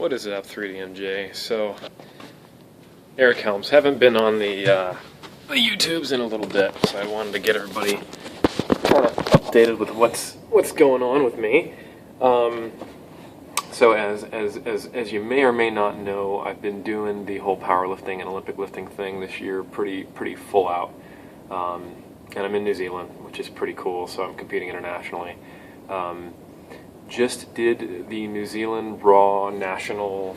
What is it up, 3DMJ? So, Eric Helms. Haven't been on the YouTubes in a little bit, so I wanted to get everybody kind of updated with what's going on with me. So as you may or may not know, I've been doing the whole powerlifting and Olympic lifting thing this year pretty full out. And I'm in New Zealand, which is pretty cool, so I'm competing internationally. Just did the New Zealand Raw National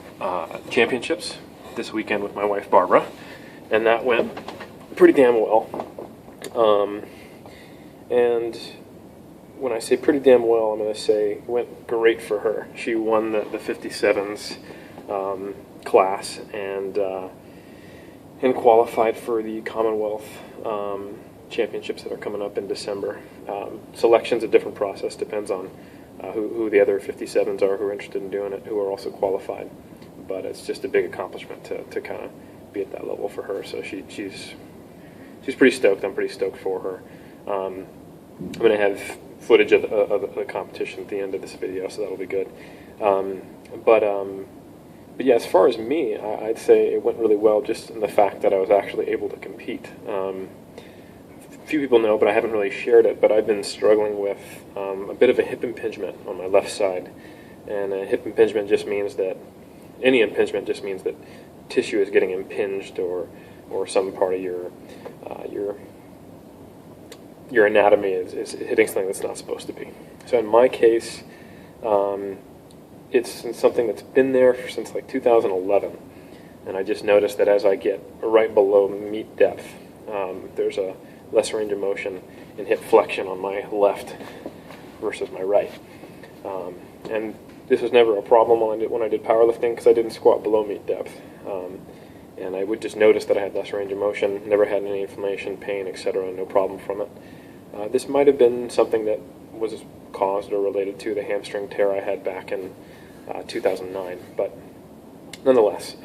Championships this weekend with my wife Barbara, and that went pretty damn well. And when I say pretty damn well, I'm going to say it went great for her. She won the 57s class and qualified for the Commonwealth championships that are coming up in December. Selection's a different process, depends on who the other 57s are who are interested in doing it, who are also qualified. But it's just a big accomplishment to kind of be at that level for her. So she's pretty stoked. I'm pretty stoked for her. I'm going to have footage of the competition at the end of this video, so that'll be good. But yeah, as far as me, I'd say it went really well just in the fact that I was actually able to compete. Few people know, but I haven't really shared it, but I've been struggling with a bit of a hip impingement on my left side. And a hip impingement just means that, any impingement just means that tissue is getting impinged, or some part of your anatomy is hitting something that's not supposed to be. So in my case, it's something that's been there since like 2011. And I just noticed that as I get right below meat depth, there's a less range of motion in hip flexion on my left versus my right. And this was never a problem when I did powerlifting, because I didn't squat below meat depth. And I would just notice that I had less range of motion, never had any inflammation, pain, etc., no problem from it. This might have been something that was caused or related to the hamstring tear I had back in 2009, but nonetheless.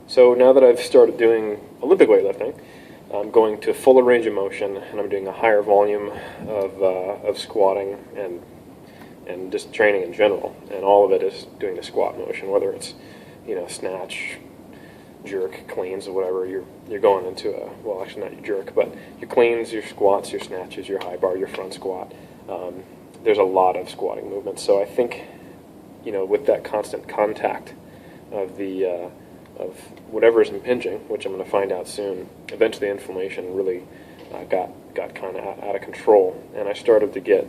So now that I've started doing Olympic weightlifting, I'm going to fuller range of motion, and I'm doing a higher volume of squatting and just training in general. And all of it is doing the squat motion, whether it's snatch, jerk, cleans, or whatever. You're going into well, actually not your jerk, but your cleans, your squats, your snatches, your high bar, your front squat. There's a lot of squatting movements. So I think with that constant contact of the of whatever is impinging, which I'm going to find out soon, eventually inflammation really got kind of out of control, and I started to get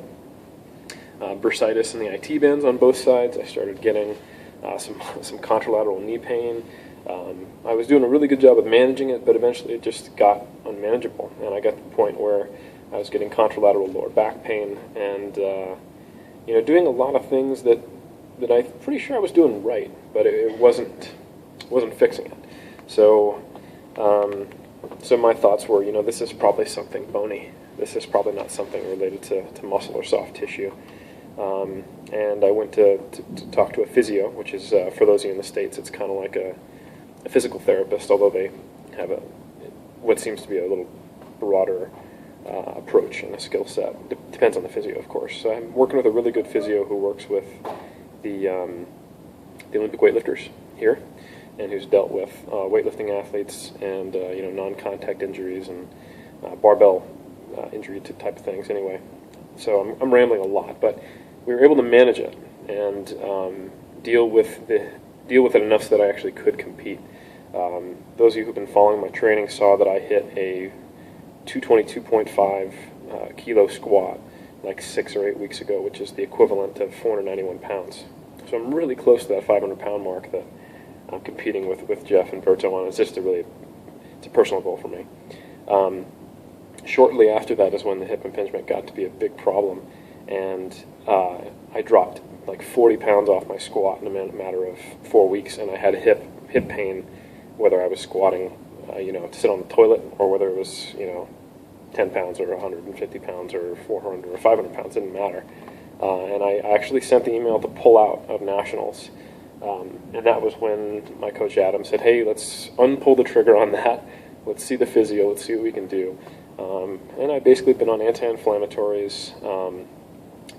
bursitis in the IT bands on both sides. I started getting some contralateral knee pain. I was doing a really good job of managing it, but eventually it just got unmanageable, and I got to the point where I was getting contralateral lower back pain, and doing a lot of things that I'm pretty sure I was doing right, but it wasn't fixing it. So my thoughts were, this is probably something bony. This is probably not something related to muscle or soft tissue. And I went to talk to a physio, which is, for those of you in the States, it's kind of like a physical therapist, although they have what seems to be a little broader approach and a skill set. Depends on the physio, of course. So I'm working with a really good physio who works with the Olympic weightlifters here, and who's dealt with weightlifting athletes and non-contact injuries and barbell injury type of things. Anyway, so I'm rambling a lot, but we were able to manage it and deal with it enough so that I actually could compete. Those of you who've been following my training saw that I hit a 222.5 kilo squat like 6 or 8 weeks ago, which is the equivalent of 491 pounds. So I'm really close to that 500 pound mark that I'm competing with Jeff and Berto on. It's just it's a personal goal for me. Shortly after that is when the hip impingement got to be a big problem, and I dropped like 40 pounds off my squat in a matter of 4 weeks, and I had hip pain, whether I was squatting, to sit on the toilet, or whether it was, 10 pounds or 150 pounds or 400 or 500 pounds, didn't matter. And I actually sent the email to pull out of nationals. And that was when my coach Adam said, hey, let's unpull the trigger on that. Let's see the physio. Let's see what we can do. And I've basically been on anti-inflammatories,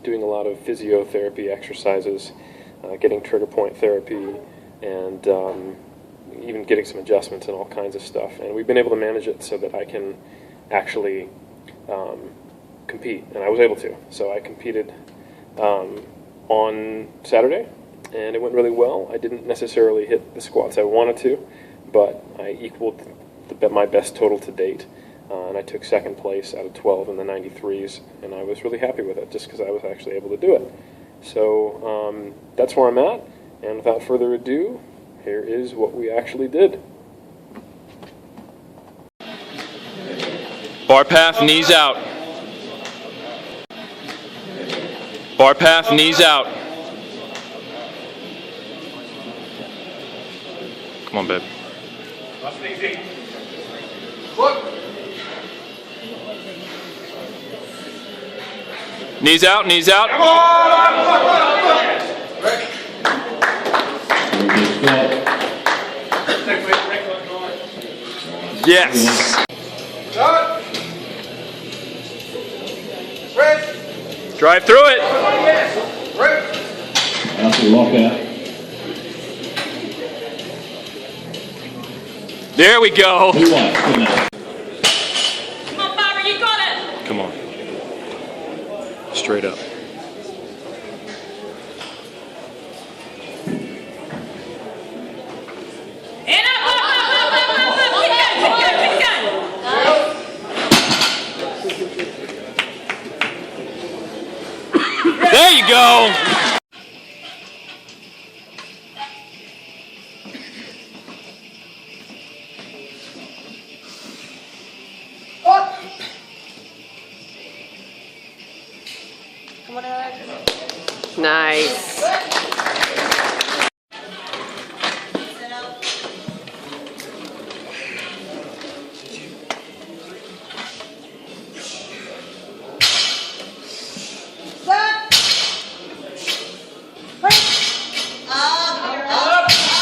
doing a lot of physiotherapy exercises, getting trigger point therapy, and even getting some adjustments and all kinds of stuff. And we've been able to manage it so that I can actually compete, and I was able to. So I competed on Saturday, and it went really well. I didn't necessarily hit the squats I wanted to, but I equaled my best total to date, and I took second place out of 12 in the 93s, and I was really happy with it just because I was actually able to do it. So that's where I'm at, and without further ado, here is what we actually did. Bar path, knees out. Bar path, knees out. Come on, babe. Knees out, knees out. Come on! Yes. Drive through it. There we go. Come on, Barb, you got it. Come on. Straight up. And up. Keep going. There you go. Nice.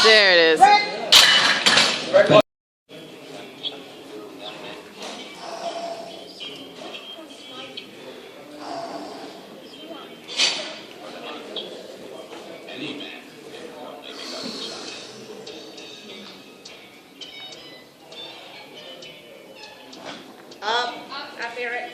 There it is. Up there.